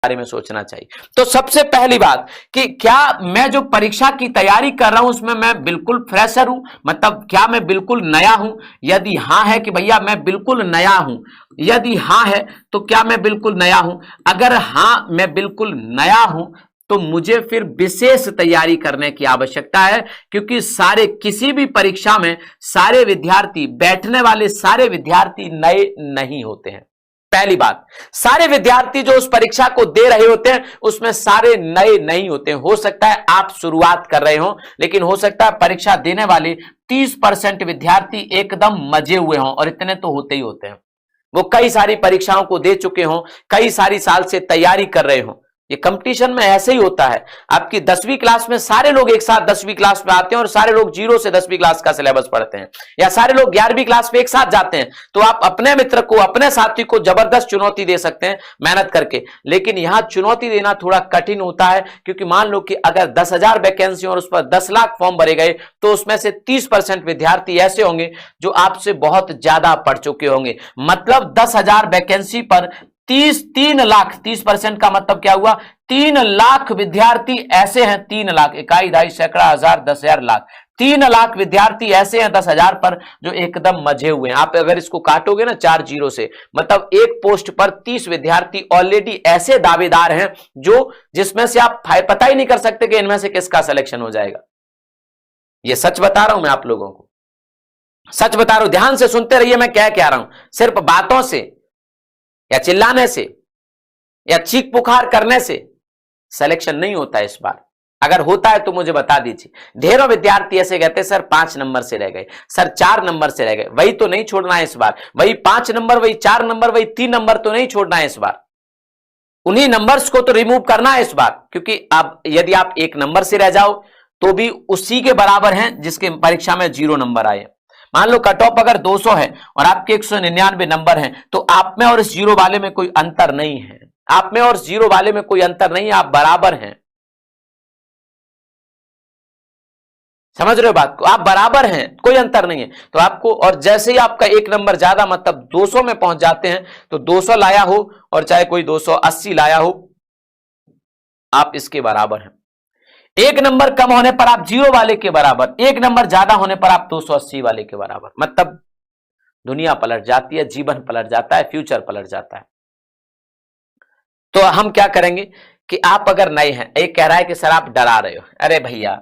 बारे में सोचना चाहिए। तो सबसे पहली बात कि क्या मैं जो परीक्षा की तैयारी कर रहा हूं उसमें मैं बिल्कुल फ्रेशर हूं, मतलब क्या मैं बिल्कुल नया हूं? यदि हां है कि भैया मैं बिल्कुल नया हूं, यदि हां है तो क्या मैं बिल्कुल नया हूं? अगर हां मैं बिल्कुल नया हूं तो मुझे फिर विशेष तैयारी करने की आवश्यकता है, क्योंकि सारे किसी भी परीक्षा में सारे विद्यार्थी, बैठने वाले सारे विद्यार्थी नए नहीं होते हैं। पहली बात, सारे विद्यार्थी जो उस परीक्षा को दे रहे होते हैं उसमें सारे नए नहीं होते हैं। हो सकता है आप शुरुआत कर रहे हो, लेकिन हो सकता है परीक्षा देने वाले 30% विद्यार्थी एकदम मजे हुए हों, और इतने तो होते ही होते हैं। वो कई सारी परीक्षाओं को दे चुके हों, कई सारी साल से तैयारी कर रहे हों। ये कंपटीशन में ऐसे ही होता है। आपकी 10वीं क्लास में सारे लोग एक साथ 10वीं क्लास में आते हैं और सारे लोग जीरो से 10वीं क्लास का सिलेबस पढ़ते हैं, या सारे लोग 11वीं क्लास में एक साथ जाते हैं, तो आप अपने मित्र को, अपने साथी को जबरदस्त चुनौती दे सकते हैं मेहनत करके। लेकिन यहां चुनौती देना थोड़ा कठिन होता है, क्योंकि मान लो कि अगर 10,000 वैकेंसी और उस पर 10 लाख फॉर्म भरे गए तो उसमें से 30% विद्यार्थी ऐसे होंगे जो आपसे बहुत ज्यादा पढ़ चुके होंगे। मतलब 10,000 वैकेंसी पर 3 लाख, 30% का मतलब क्या हुआ? 3 लाख विद्यार्थी ऐसे हैं, 3 लाख, इकाई, ढाई, सैकड़ा, हजार, 10,000, लाख, 3 लाख विद्यार्थी ऐसे हैं 10,000 पर जो एकदम मजे हुए हैं। आप अगर इसको काटोगे ना 4 जीरो से, मतलब एक पोस्ट पर 30 विद्यार्थी ऑलरेडी ऐसे दावेदार हैं जो जिसमें से आप पता ही नहीं कर सकते कि इनमें से किसका सिलेक्शन हो जाएगा। ये सच बता रहा हूं मैं आप लोगों को, सच बता रहा हूं, ध्यान से सुनते रहिए मैं क्या कह रहा हूं। सिर्फ बातों से या चिल्लाने से या चीख पुकार करने से सिलेक्शन नहीं होता है इस बार। अगर होता है तो मुझे बता दीजिए। ढेरों विद्यार्थी ऐसे कहते हैं सर 5 नंबर से रह गए, सर 4 नंबर से रह गए। वही तो नहीं छोड़ना है इस बार, वही 5 नंबर, वही 4 नंबर, वही 3 नंबर तो नहीं छोड़ना है इस बार। उन्हीं नंबर्स को तो रिमूव करना है इस बार, क्योंकि अब यदि आप 1 नंबर से रह जाओ तो भी उसी के बराबर हैं जिसके परीक्षा में 0 नंबर आए। मान लो कट ऑफ अगर 200 है और आपके 199 नंबर हैं, तो आप में और इस जीरो वाले में कोई अंतर नहीं है, आप में और जीरो वाले में कोई अंतर नहीं है, आप बराबर हैं। समझ रहे हो बात को? आप बराबर हैं, कोई अंतर नहीं है। तो आपको, और जैसे ही आपका 1 नंबर ज्यादा, मतलब 200 में पहुंच जाते हैं, तो 200 लाया हो और चाहे कोई 280 लाया हो, आप इसके बराबर हैं। 1 नंबर कम होने पर आप जीरो वाले के बराबर, 1 नंबर ज्यादा होने पर आप 280 वाले के बराबर। मतलब दुनिया पलट जाती है, जीवन पलट जाता है, फ्यूचर पलट जाता है। तो हम क्या करेंगे कि आप अगर नए हैं, एक कह रहा है कि सर आप डरा रहे हो। अरे भैया,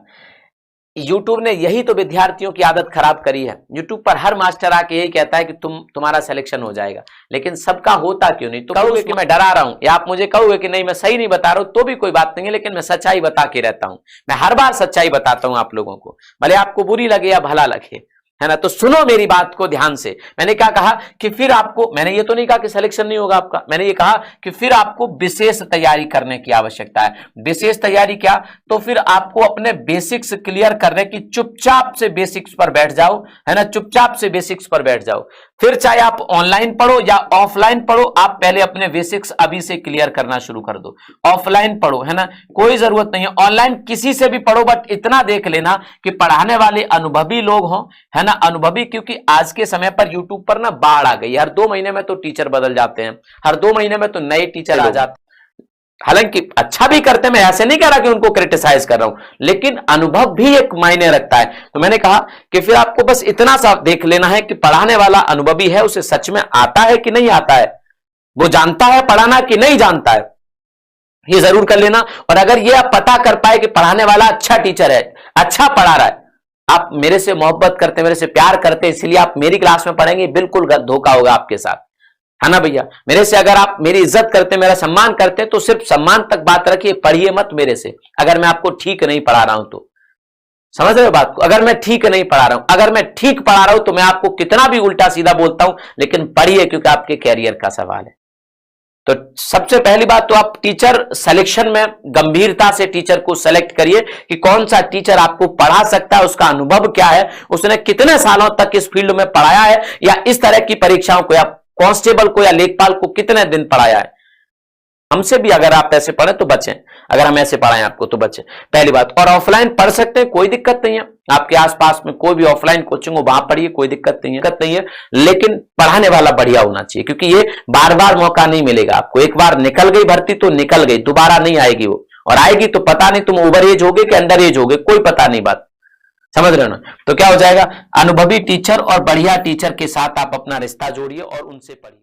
यूट्यूब ने यही तो विद्यार्थियों की आदत खराब करी है। यूट्यूब पर हर मास्टर आके यही कहता है कि तुम्हारा सिलेक्शन हो जाएगा, लेकिन सबका होता क्यों नहीं? तो कहोगे कि मैं डरा रहा हूं, या आप मुझे कहोगे कि नहीं मैं सही नहीं बता रहा हूं, तो भी कोई बात नहीं है, लेकिन मैं सच्चाई बता के रहता हूं। मैं हर बार सच्चाई बताता हूं आप लोगों को, भले आपको बुरी लगे या भला लगे, है ना। तो सुनो मेरी बात को ध्यान से। मैंने क्या कहा कि फिर आपको, मैंने ये तो नहीं कहा कि सिलेक्शन नहीं होगा आपका, मैंने ये कहा कि फिर आपको विशेष तैयारी करने की आवश्यकता है। विशेष तैयारी क्या? तो फिर आपको अपने बेसिक्स क्लियर करने की, चुपचाप से बेसिक्स पर बैठ जाओ, है ना, चुपचाप से बेसिक्स पर बैठ जाओ। फिर चाहे आप ऑनलाइन पढ़ो या ऑफलाइन पढ़ो, आप पहले अपने बेसिक्स अभी से क्लियर करना शुरू कर दो। ऑफलाइन पढ़ो, है ना, कोई जरूरत नहीं है ऑनलाइन किसी से भी पढ़ो, बट इतना देख लेना कि पढ़ाने वाले अनुभवी लोग हों, है ना, अनुभवी। क्योंकि आज के समय पर यूट्यूब पर ना बाढ़ आ गई, हर 2 महीने में तो टीचर बदल जाते हैं, हर 2 महीने में तो नए टीचर आ जाते हैं। हालांकि अच्छा भी करते हैं, मैं ऐसे नहीं कह रहा कि उनको क्रिटिसाइज कर रहा हूं, लेकिन अनुभव भी एक मायने रखता है। तो मैंने कहा कि फिर आपको बस इतना सा देख लेना है कि पढ़ाने वाला अनुभवी है, उसे सच में आता है कि नहीं आता है, वो जानता है पढ़ाना कि नहीं जानता है, ये जरूर कर लेना। और अगर ये आप पता कर पाए कि पढ़ाने वाला अच्छा टीचर है, अच्छा पढ़ा रहा है, आप मेरे से मोहब्बत करते, मेरे से प्यार करते, इसलिए आप मेरी क्लास में पढ़ेंगे, बिल्कुल धोखा होगा आपके साथ, है ना भैया। मेरे से अगर आप मेरी इज्जत करते, मेरा सम्मान करते, तो सिर्फ सम्मान तक बात रखिए, पढ़िए मत मेरे से अगर मैं आपको ठीक नहीं पढ़ा रहा हूं तो। समझ रहे हो बात को? अगर मैं ठीक नहीं पढ़ा रहा हूं, अगर मैं ठीक पढ़ा रहा हूं तो मैं आपको कितना भी उल्टा सीधा बोलता हूं, लेकिन पढ़िए, क्योंकि आपके कैरियर का सवाल है। तो सबसे पहली बात तो आप टीचर सिलेक्शन में गंभीरता से टीचर को सेलेक्ट करिए कि कौन सा टीचर आपको पढ़ा सकता है, उसका अनुभव क्या है, उसने कितने सालों तक इस फील्ड में पढ़ाया है, या इस तरह की परीक्षाओं को, या कांस्टेबल को या लेखपाल को कितने दिन पढ़ाया है। हमसे भी अगर आप ऐसे पढ़े तो बचें, अगर हम ऐसे पढ़ाएं आपको तो बचें, पहली बात। और ऑफलाइन पढ़ सकते हैं, कोई दिक्कत नहीं है, आपके आसपास में कोई भी ऑफलाइन कोचिंग हो वहां पढ़िए, कोई दिक्कत नहीं है, लेकिन पढ़ाने वाला बढ़िया होना चाहिए, क्योंकि ये बार बार मौका नहीं मिलेगा आपको। एक बार निकल गई भर्ती तो निकल गई, दोबारा नहीं आएगी वो, और आएगी तो पता नहीं तुम ओवर एज होगे कि अंडर एज होगे, कोई पता नहीं बात, समझ रहे हो ना। तो क्या हो जाएगा, अनुभवी टीचर और बढ़िया टीचर के साथ आप अपना रिश्ता जोड़िए और उनसे पढ़िए।